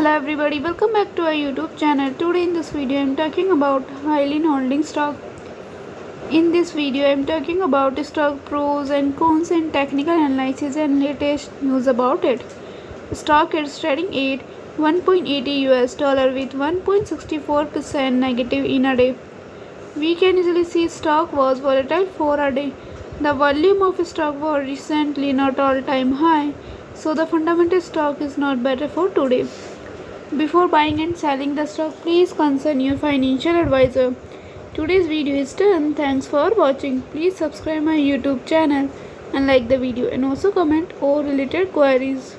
Hello everybody, welcome back to our YouTube channel. Today in this video I am talking about HYLN holding stock. In this video I am talking about stock pros and cons and technical analysis and latest news about it. Stock is trading at $1.80 with 1.64% negative in a day. We can easily see stock was volatile for a day. The volume of stock was recently not all-time high, so the fundamental stock is not better for today. Before buying and selling the stock, please consult your financial advisor. Today's video is done. Thanks for watching. Please subscribe my YouTube channel and like the video and also comment all related queries.